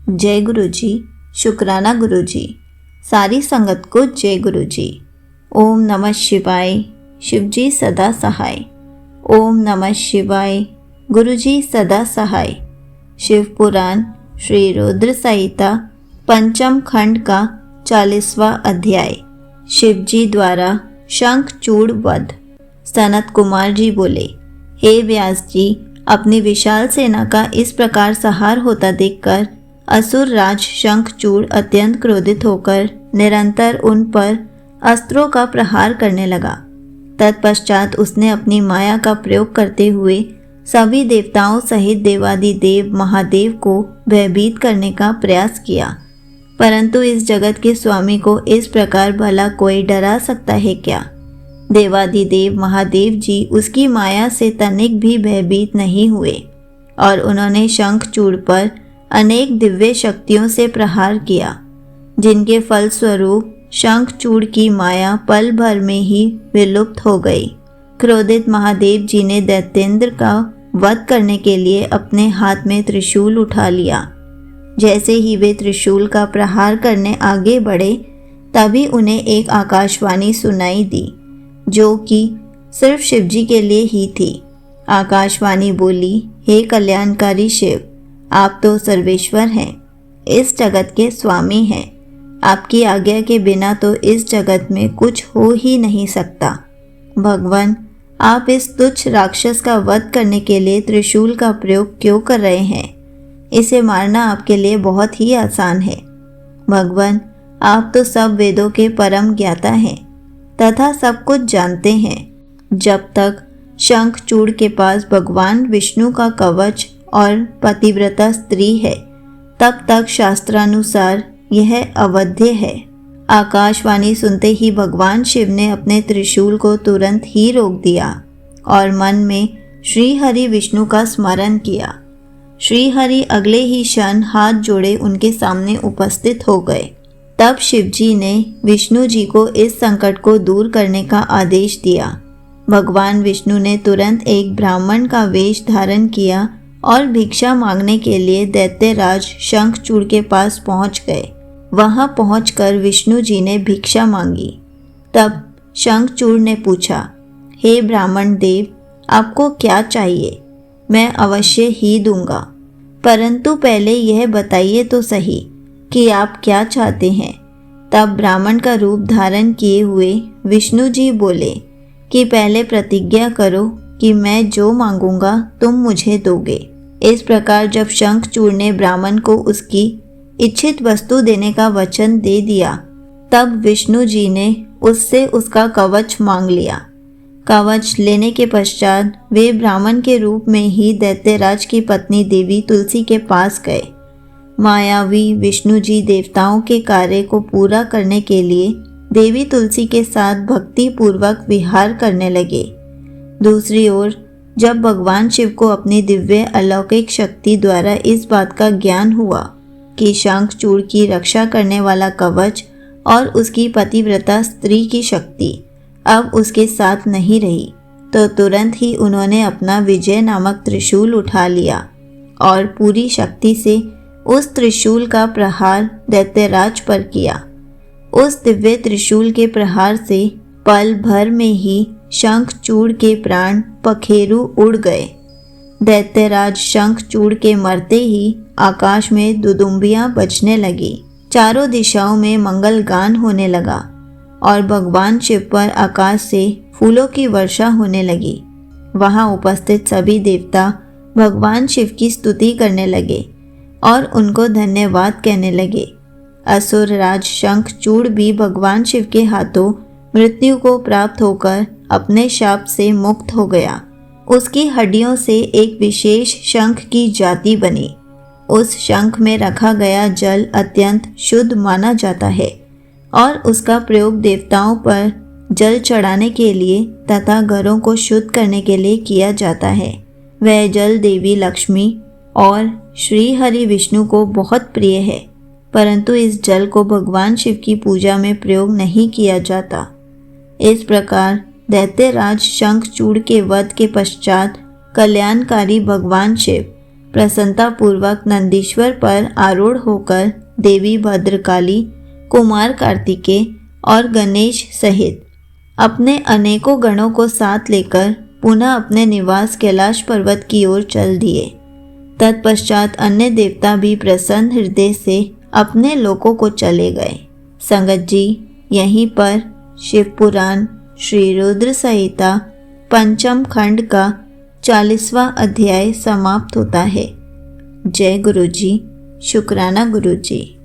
जय गुरु जी। शुक्राना गुरु जी। सारी संगत को जय गुरु जी। ओम नमः शिवाय। शिव जी सदा सहाय। ओम नमः शिवाय। गुरु जी सदा सहाय। शिव पुराण श्री रुद्र संहिता पंचम खंड का 40वां अध्याय। शिव जी द्वारा शंखचूड़ वध। सनत कुमार जी बोले, हे व्यास जी, अपनी विशाल सेना का इस प्रकार संहार होता देखकर असुर राज शंखचूड़ अत्यंत क्रोधित होकर निरंतर उन पर अस्त्रों का प्रहार करने लगा। तत्पश्चात उसने अपनी माया का प्रयोग करते हुए सभी देवताओं सहित देवादिदेव महादेव को भयभीत करने का प्रयास किया, परंतु इस जगत के स्वामी को इस प्रकार भला कोई डरा सकता है क्या? देवादिदेव महादेव जी उसकी माया से तनिक भी भयभीत नहीं हुए और उन्होंने शंखचूड़ पर अनेक दिव्य शक्तियों से प्रहार किया, जिनके फलस्वरूप शंखचूड़ की माया पल भर में ही विलुप्त हो गई। क्रोधित महादेव जी ने दैत्येंद्र का वध करने के लिए अपने हाथ में त्रिशूल उठा लिया। जैसे ही वे त्रिशूल का प्रहार करने आगे बढ़े, तभी उन्हें एक आकाशवाणी सुनाई दी, जो कि सिर्फ शिवजी के लिए ही थी। आकाशवाणी बोली, हे कल्याणकारी शिव, आप तो सर्वेश्वर हैं, इस जगत के स्वामी हैं। आपकी आज्ञा के बिना तो इस जगत में कुछ हो ही नहीं सकता। भगवान, आप इस तुच्छ राक्षस का वध करने के लिए त्रिशूल का प्रयोग क्यों कर रहे हैं? इसे मारना आपके लिए बहुत ही आसान है। भगवान, आप तो सब वेदों के परम ज्ञाता हैं तथा सब कुछ जानते हैं। जब तक शंखचूड़ के पास भगवान विष्णु का कवच और पतिव्रता स्त्री है, तब तक शास्त्रानुसार यह अवध्य है। आकाशवाणी सुनते ही भगवान शिव ने अपने त्रिशूल को तुरंत ही रोक दिया और मन में श्री हरि विष्णु का स्मरण किया। श्री हरि अगले ही क्षण हाथ जोड़े उनके सामने उपस्थित हो गए। तब शिवजी ने विष्णु जी को इस संकट को दूर करने का आदेश दिया। भगवान विष्णु ने तुरंत एक ब्राह्मण का वेश धारण किया और भिक्षा मांगने के लिए दैत्यराज शंखचूड़ के पास पहुंच गए। वहां पहुंचकर विष्णु जी ने भिक्षा मांगी। तब शंखचूड़ ने पूछा, हे ब्राह्मण देव, आपको क्या चाहिए? मैं अवश्य ही दूंगा, परंतु पहले यह बताइए तो सही कि आप क्या चाहते हैं। तब ब्राह्मण का रूप धारण किए हुए विष्णु जी बोले कि पहले प्रतिज्ञा करो कि मैं जो मांगूंगा तुम मुझे दोगे। इस प्रकार जब शंखचूड़ ने ब्राह्मण को उसकी इच्छित वस्तु देने का वचन दे दिया, तब विष्णु जी ने उससे उसका कवच मांग लिया। कवच लेने के पश्चात वे ब्राह्मण के रूप में ही दैत्यराज की पत्नी देवी तुलसी के पास गए। मायावी विष्णु जी देवताओं के कार्य को पूरा करने के लिए देवी तुलसी के साथ भक्ति पूर्वक विहार करने लगे। दूसरी ओर जब भगवान शिव को अपनी दिव्य अलौकिक शक्ति द्वारा इस बात का ज्ञान हुआ कि शंखचूड़ की रक्षा करने वाला कवच और उसकी पतिव्रता स्त्री की शक्ति अब उसके साथ नहीं रही, तो तुरंत ही उन्होंने अपना विजय नामक त्रिशूल उठा लिया और पूरी शक्ति से उस त्रिशूल का प्रहार दैत्यराज पर किया। उस दिव्य त्रिशूल के प्रहार से पल भर में ही शंखचूड़ के प्राण पखेरु उड़ गए। दैत्यराज शंखचूड़ के मरते ही आकाश में दुदुम्बियां बजने लगी, चारों दिशाओं में मंगल गान होने लगा और भगवान शिव पर आकाश से फूलों की वर्षा होने लगी। वहां उपस्थित सभी देवता भगवान शिव की स्तुति करने लगे और उनको धन्यवाद कहने लगे। असुर राज शंखचूड़ भी भगवान शिव के हाथों मृत्यु को प्राप्त होकर अपने शाप से मुक्त हो गया। उसकी हड्डियों से एक विशेष शंख की जाति बनी। उस शंख में रखा गया जल अत्यंत शुद्ध माना जाता है और उसका प्रयोग देवताओं पर जल चढ़ाने के लिए तथा घरों को शुद्ध करने के लिए किया जाता है। वह जल देवी लक्ष्मी और श्री हरि विष्णु को बहुत प्रिय है, परंतु इस जल को भगवान शिव की पूजा में प्रयोग नहीं किया जाता। इस प्रकार दैत्यराज शंखचूड़ के वध के पश्चात कल्याणकारी भगवान शिव प्रसन्नतापूर्वक नंदीश्वर पर आरूढ़ होकर देवी भद्रकाली, कुमार कार्तिकेय और गणेश सहित अपने अनेकों गणों को साथ लेकर पुनः अपने निवास कैलाश पर्वत की ओर चल दिए। तत्पश्चात अन्य देवता भी प्रसन्न हृदय से अपने लोकों को चले गए। संगत जी, यहीं पर शिव पुराण श्री रुद्र संहिता पंचम खंड का 40वां अध्याय समाप्त होता है। जय गुरु जी। शुक्राना गुरु जी।